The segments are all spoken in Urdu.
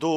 2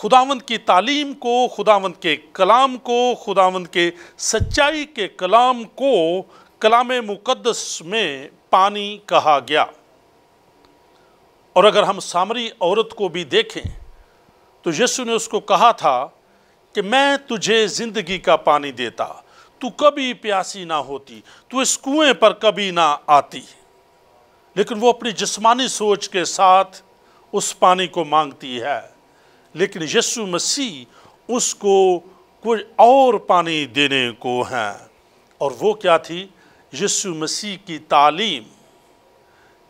خداوند کی تعلیم کو، خداوند کے کلام کو، خداوند کے سچائی کے کلام کو کلام مقدس میں پانی کہا گیا۔ اور اگر ہم سامری عورت کو بھی دیکھیں تو یسوع نے اس کو کہا تھا کہ میں تجھے زندگی کا پانی دیتا، تو کبھی پیاسی نہ ہوتی، تو اس کنویں پر کبھی نہ آتی، لیکن وہ اپنی جسمانی سوچ کے ساتھ اس پانی کو مانگتی ہے، لیکن یسوع مسیح اس کو کوئی اور پانی دینے کو ہیں۔ اور وہ کیا تھی؟ یسوع مسیح کی تعلیم،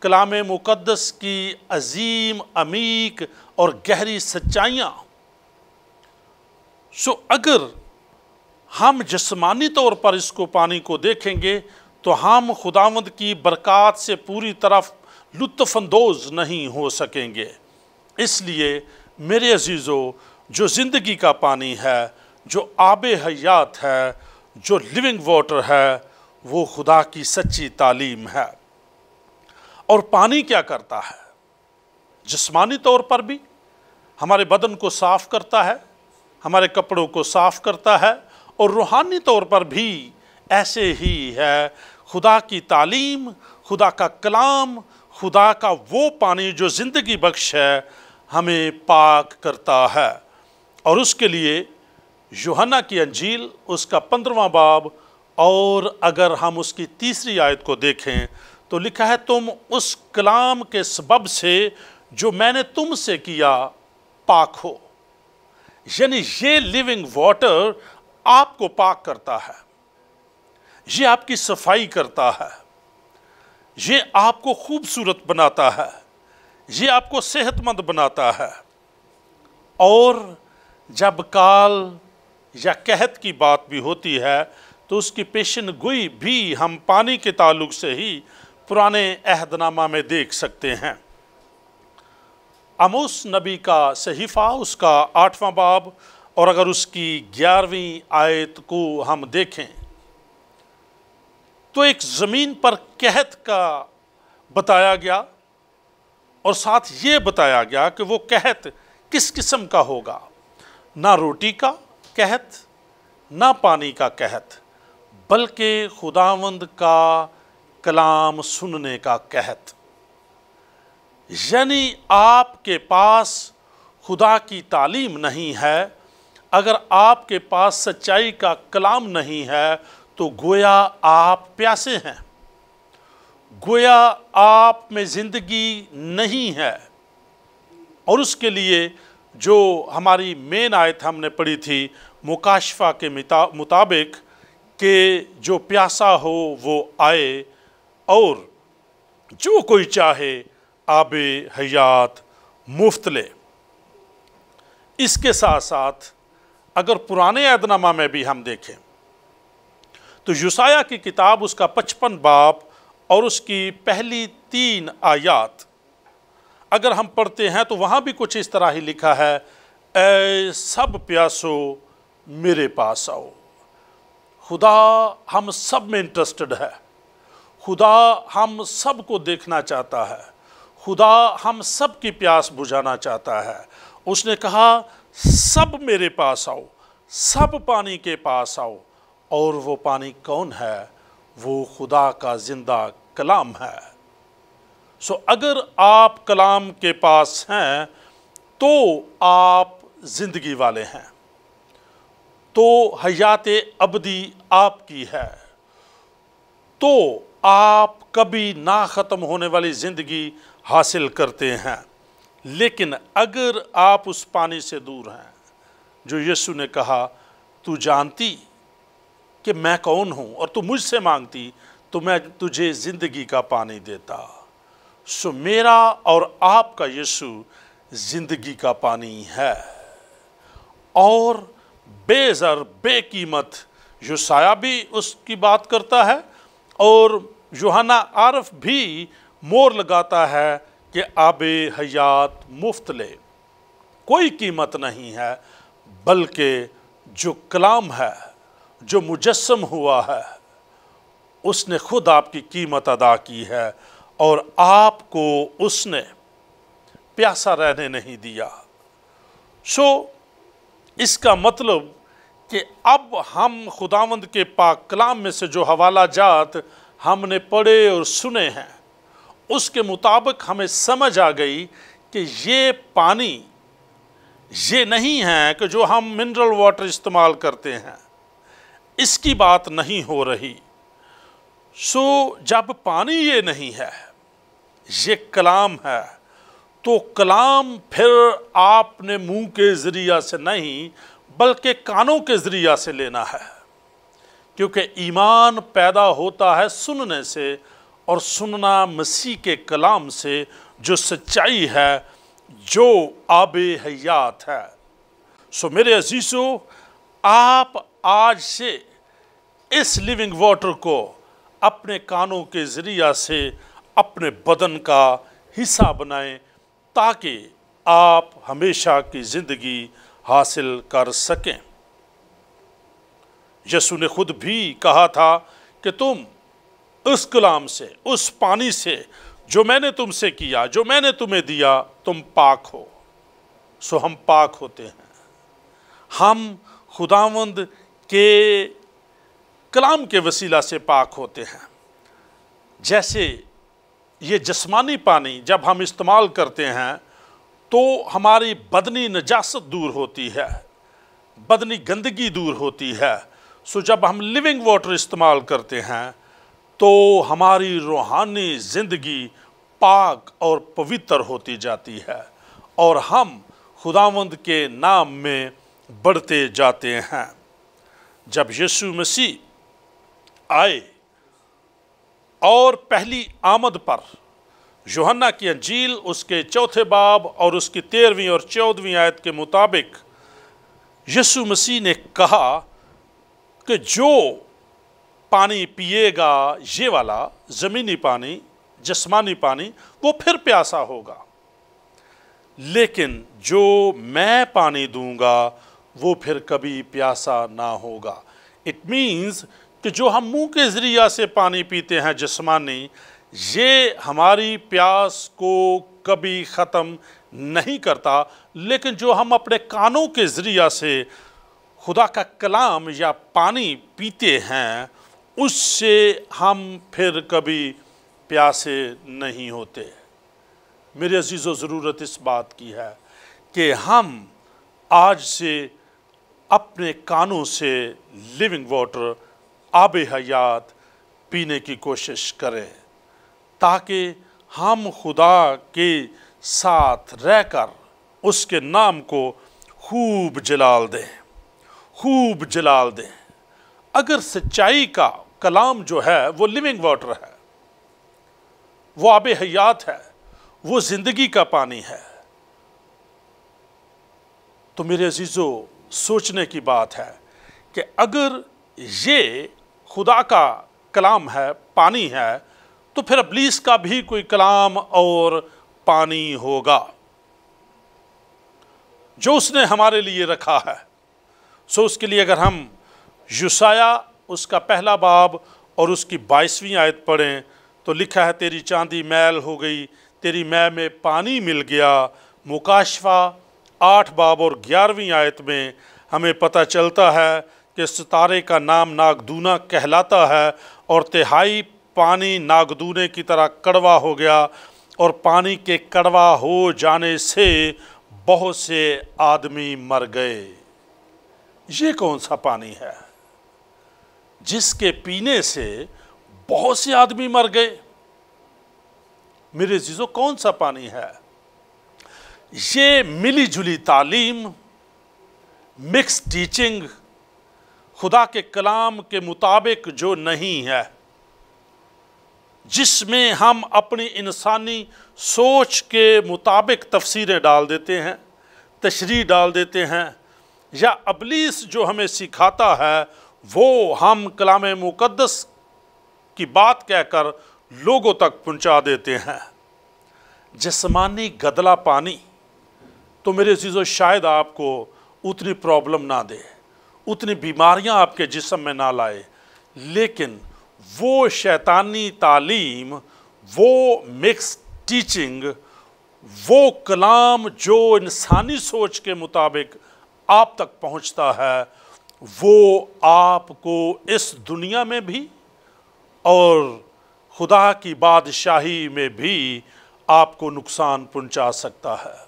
کلام مقدس کی عظیم، عمیق اور گہری سچائیاں۔ اگر ہم جسمانی طور پر اس کو پانی کو دیکھیں گے تو ہم خداوند کی برکات سے پوری طرف لطف اندوز نہیں ہو سکیں گے۔ اس لیے میرے عزیزو، جو زندگی کا پانی ہے، جو آب حیات ہے، جو لیونگ واٹر ہے، وہ خدا کی سچی تعلیم ہے۔ اور پانی کیا کرتا ہے؟ جسمانی طور پر بھی ہمارے بدن کو صاف کرتا ہے، ہمارے کپڑوں کو صاف کرتا ہے، اور روحانی طور پر بھی ایسے ہی ہے۔ خدا کی تعلیم، خدا کا کلام، خدا کا وہ پانی جو زندگی بخش ہے، ہمیں پاک کرتا ہے۔ اور اس کے لیے یوحنا کی انجیل اس کا 15واں باب، اور اگر ہم اس کی 3 آیت کو دیکھیں تو لکھا ہے، تم اس کلام کے سبب سے جو میں نے تم سے کیا پاک ہو۔ یعنی یہ لیونگ واٹر آپ کو پاک کرتا ہے، یہ آپ کی صفائی کرتا ہے، یہ آپ کو خوبصورت بناتا ہے، یہ آپ کو صحت مند بناتا ہے۔ اور جب کال یا قحط کی بات بھی ہوتی ہے تو اس کی پیشن گوئی بھی ہم پانی کے تعلق سے ہی پرانے عہد نامہ میں دیکھ سکتے ہیں۔ آموس نبی کا صحیفہ اس کا 8واں باب، اور اگر اس کی 11ویں آیت کو ہم دیکھیں تو ایک زمین پر قحط کا بتایا گیا، اور ساتھ یہ بتایا گیا کہ وہ قحط کس قسم کا ہوگا۔ نہ روٹی کا قحط، نہ پانی کا قحط، بلکہ خداوند کا کلام سننے کا قحط۔ یعنی آپ کے پاس خدا کی تعلیم نہیں ہے، اگر آپ کے پاس سچائی کا کلام نہیں ہے تو گویا آپ پیاسے ہیں، گویا آپ میں زندگی نہیں ہے۔ اور اس کے لیے جو ہماری مین آیت ہم نے پڑھی تھی مکاشفہ کے مطابق کہ جو پیاسا ہو وہ آئے اور جو کوئی چاہے آب حیات مفت لے۔ اس کے ساتھ ساتھ اگر پرانے عہد نامہ میں بھی ہم دیکھیں تو یسایہ کی کتاب اس کا 55 باب اور اس کی پہلی 3 آیات اگر ہم پڑھتے ہیں تو وہاں بھی کچھ اس طرح ہی لکھا ہے، اے سب پیاسو میرے پاس آؤ۔ خدا ہم سب میں انٹرسٹڈ ہے، خدا ہم سب کو دیکھنا چاہتا ہے، خدا ہم سب کی پیاس بجھانا چاہتا ہے۔ اس نے کہا سب میرے پاس آؤ، سب پانی کے پاس آؤ، اور وہ پانی کون ہے؟ وہ خدا کا زندہ کلام ہے۔ اگر آپ کلام کے پاس ہیں تو آپ زندگی والے ہیں، تو حیات ابدی آپ کی ہے، تو آپ کبھی نہ ختم ہونے والی زندگی حاصل کرتے ہیں۔ لیکن اگر آپ اس پانی سے دور ہیں جو یسوع نے کہا تو جانتی کہ میں کون ہوں اور تو مجھ سے مانگتی تو میں تجھے زندگی کا پانی دیتا۔ میرا اور آپ کا یسوع زندگی کا پانی ہے، اور بے زر بے قیمت یسایہ بھی اس کی بات کرتا ہے، اور یوحنا عارف بھی مور لگاتا ہے کہ آب حیات مفت لے، کوئی قیمت نہیں ہے، بلکہ جو کلام ہے، جو مجسم ہوا ہے، اس نے خود آپ کی قیمت ادا کی ہے، اور آپ کو اس نے پیاسا رہنے نہیں دیا۔ اس کا مطلب کہ اب ہم خداوند کے پاک کلام میں سے جو حوالہ جات ہم نے پڑھے اور سنے ہیں، اس کے مطابق ہمیں سمجھ آ گئی کہ یہ پانی یہ نہیں ہے کہ جو ہم منرل واٹر استعمال کرتے ہیں، اس کی بات نہیں ہو رہی۔ جب پانی یہ نہیں ہے، یہ کلام ہے، تو کلام پھر آپ نے منہ کے ذریعہ سے نہیں بلکہ کانوں کے ذریعہ سے لینا ہے، کیونکہ ایمان پیدا ہوتا ہے سننے سے، اور سننا مسیح کے کلام سے جو سچائی ہے، جو آب حیات ہے۔ میرے عزیزو، آپ آج سے اس لیونگ واٹر کو اپنے کانوں کے ذریعہ سے اپنے بدن کا حصہ بنائیں، تاکہ آپ ہمیشہ کی زندگی حاصل کر سکیں۔ یسوع نے خود بھی کہا تھا کہ تم اس کلام سے، اس پانی سے جو میں نے تم سے کیا، جو میں نے تمہیں دیا، تم پاک ہو۔ ہم پاک ہوتے ہیں، ہم خداوند کے کلام کے وسیلہ سے پاک ہوتے ہیں۔ جیسے یہ جسمانی پانی جب ہم استعمال کرتے ہیں تو ہماری بدنی نجاست دور ہوتی ہے، بدنی گندگی دور ہوتی ہے۔ جب ہم لیونگ واٹر استعمال کرتے ہیں تو ہماری روحانی زندگی پاک اور پوتر ہوتی جاتی ہے، اور ہم خداوند کے نام میں بڑھتے جاتے ہیں۔ جب یسوع مسیح آئے اور پہلی آمد پر یوحنا کی انجیل اس کے 4 باب اور اس کی 13ویں اور 14ویں آیت کے مطابق یسوع مسیح نے کہا کہ جو پانی پیے گا یہ والا زمینی پانی، جسمانی پانی، وہ پھر پیاسا ہوگا، لیکن جو میں پانی دوں گا وہ پھر کبھی پیاسا نہ ہوگا۔ اٹ مینز کہ جو ہم منہ کے ذریعہ سے پانی پیتے ہیں جسمانی، یہ ہماری پیاس کو کبھی ختم نہیں کرتا، لیکن جو ہم اپنے کانوں کے ذریعہ سے خدا کا کلام یا پانی پیتے ہیں، اس سے ہم پھر کبھی پیاسے نہیں ہوتے۔ میرے عزیزو، ضرورت اس بات کی ہے کہ ہم آج سے اپنے کانوں سے لیونگ واٹر، آب حیات پینے کی کوشش کریں، تاکہ ہم خدا کے ساتھ رہ کر اس کے نام کو خوب جلال دیں، خوب جلال دیں۔ اگر سچائی کا کلام جو ہے وہ لیونگ واٹر ہے، وہ آب حیات ہے، وہ زندگی کا پانی ہے، تو میرے عزیزو سوچنے کی بات ہے کہ اگر یہ خدا کا کلام ہے، پانی ہے، تو پھر ابلیس کا بھی کوئی کلام اور پانی ہوگا جو اس نے ہمارے لیے رکھا ہے۔ اس کے لیے اگر ہم یسایہ اس کا 1 باب اور اس کی 22ویں آیت پڑھیں تو لکھا ہے، تیری چاندی میل ہو گئی، تیری مے میں پانی مل گیا۔ مکاشفہ 8 باب اور 11ویں آیت میں ہمیں پتہ چلتا ہے کہ ستارے کا نام ناگدونا کہلاتا ہے، اور تہائی پانی ناگدونے کی طرح کڑوا ہو گیا، اور پانی کے کڑوا ہو جانے سے بہت سے آدمی مر گئے۔ یہ کون سا پانی ہے جس کے پینے سے بہت سے آدمی مر گئے؟ میرے عزیزو، کون سا پانی ہے؟ یہ ملی جلی تعلیم، مکس ٹیچنگ، خدا کے کلام کے مطابق جو نہیں ہے، جس میں ہم اپنی انسانی سوچ کے مطابق تفسیریں ڈال دیتے ہیں، تشریح ڈال دیتے ہیں، یا ابلیس جو ہمیں سکھاتا ہے وہ ہم کلام مقدس کی بات کہہ کر لوگوں تک پہنچا دیتے ہیں۔ جسمانی گدلا پانی تو میرے عزیزو شاید آپ کو اتنی پرابلم نہ دے، اتنی بیماریاں آپ کے جسم میں نہ لائے، لیکن وہ شیطانی تعلیم، وہ مکس ٹیچنگ، وہ کلام جو انسانی سوچ کے مطابق آپ تک پہنچتا ہے وہ آپ کو اس دنیا میں بھی اور خدا کی بادشاہی میں بھی آپ کو نقصان پہنچا سکتا ہے۔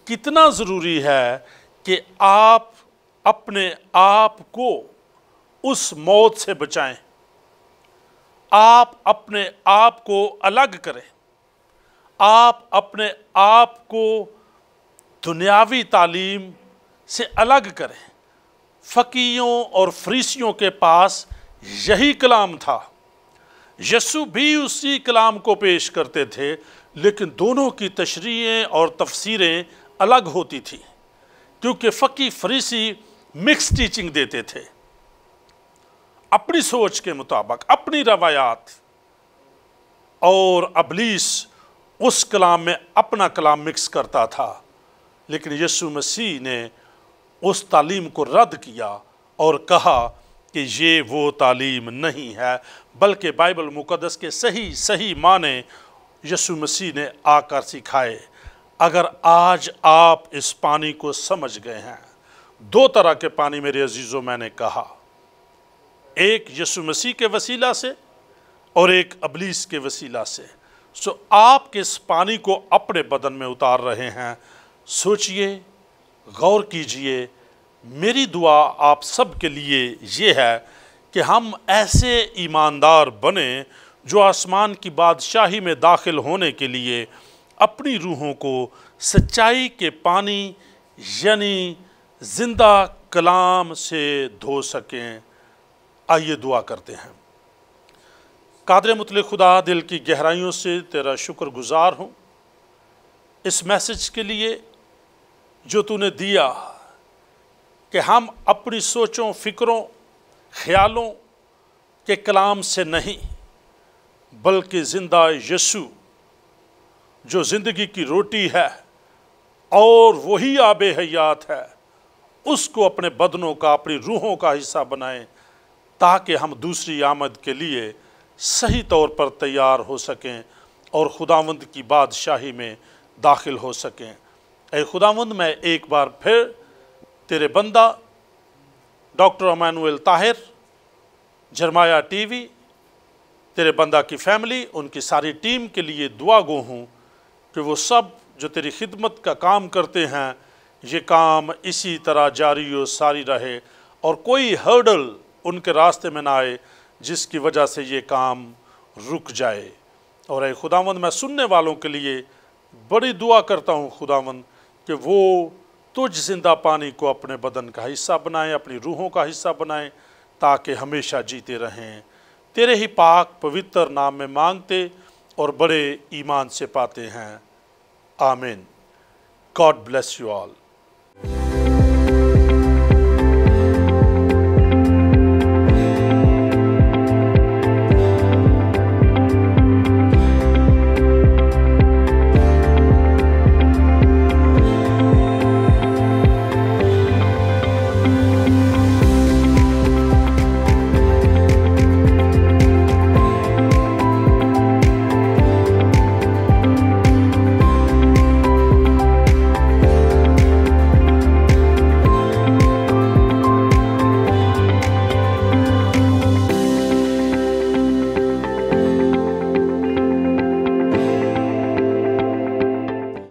کتنا ضروری ہے کہ آپ اپنے آپ کو اس موت سے بچائیں، آپ اپنے آپ کو الگ کریں، آپ اپنے آپ کو دنیاوی تعلیم سے الگ کریں۔ فقیوں اور فریسیوں کے پاس یہی کلام تھا، یسوع بھی اسی کلام کو پیش کرتے تھے، لیکن دونوں کی تشریحیں اور تفسیریں الگ ہوتی تھیں، کیونکہ فقی فریسی مکس ٹیچنگ دیتے تھے، اپنی سوچ کے مطابق، اپنی روایات، اور ابلیس اس کلام میں اپنا کلام مکس کرتا تھا۔ لیکن یسوع مسیح نے اس تعلیم کو رد کیا اور کہا کہ یہ وہ تعلیم نہیں ہے، بلکہ بائبل مقدس کے صحیح معنی یسوع مسیح نے آ کر سکھائے۔ اگر آج آپ اس پانی کو سمجھ گئے ہیں، دو طرح کے پانی میرے عزیزوں میں نے کہا، ایک یسوع مسیح کے وسیلہ سے اور ایک ابلیس کے وسیلہ سے۔ آپ کس پانی کو اپنے بدن میں اتار رہے ہیں؟ سوچئے، غور کیجئے۔ میری دعا آپ سب کے لیے یہ ہے کہ ہم ایسے ایماندار بنیں جو آسمان کی بادشاہی میں داخل ہونے کے لیے اپنی روحوں کو سچائی کے پانی یعنی زندہ کلام سے دھو سکیں۔ آئیے دعا کرتے ہیں۔ قادر مطلق خدا، دل کی گہرائیوں سے تیرا شکر گزار ہوں اس میسج کے لیے جو تو نے دیا کہ ہم اپنی سوچوں، فکروں، خیالوں کے کلام سے نہیں بلکہ زندہ یسوع جو زندگی کی روٹی ہے اور وہی آب حیات ہے، اس کو اپنے بدنوں کا، اپنی روحوں کا حصہ بنائیں تاکہ ہم دوسری آمد کے لیے صحیح طور پر تیار ہو سکیں اور خداوند کی بادشاہی میں داخل ہو سکیں۔ اے خداوند، میں ایک بار پھر تیرے بندہ ڈاکٹر امانویل طاہر، جرمایا ٹی وی، تیرے بندہ کی فیملی، ان کی ساری ٹیم کے لیے دعا گو ہوں کہ وہ سب جو تیری خدمت کا کام کرتے ہیں، یہ کام اسی طرح جاری و ساری رہے اور کوئی ہرڈل ان کے راستے میں نہ آئے جس کی وجہ سے یہ کام رک جائے۔ اور اے خداوند، میں سننے والوں کے لیے بڑی دعا کرتا ہوں خداوند کہ وہ تجھ زندہ پانی کو اپنے بدن کا حصہ بنائیں، اپنی روحوں کا حصہ بنائیں تاکہ ہمیشہ جیتے رہیں۔ تیرے ہی پاک پوتر نام میں مانگتے اور بڑے ایمان سے پاتے ہیں، آمین۔ God bless you all.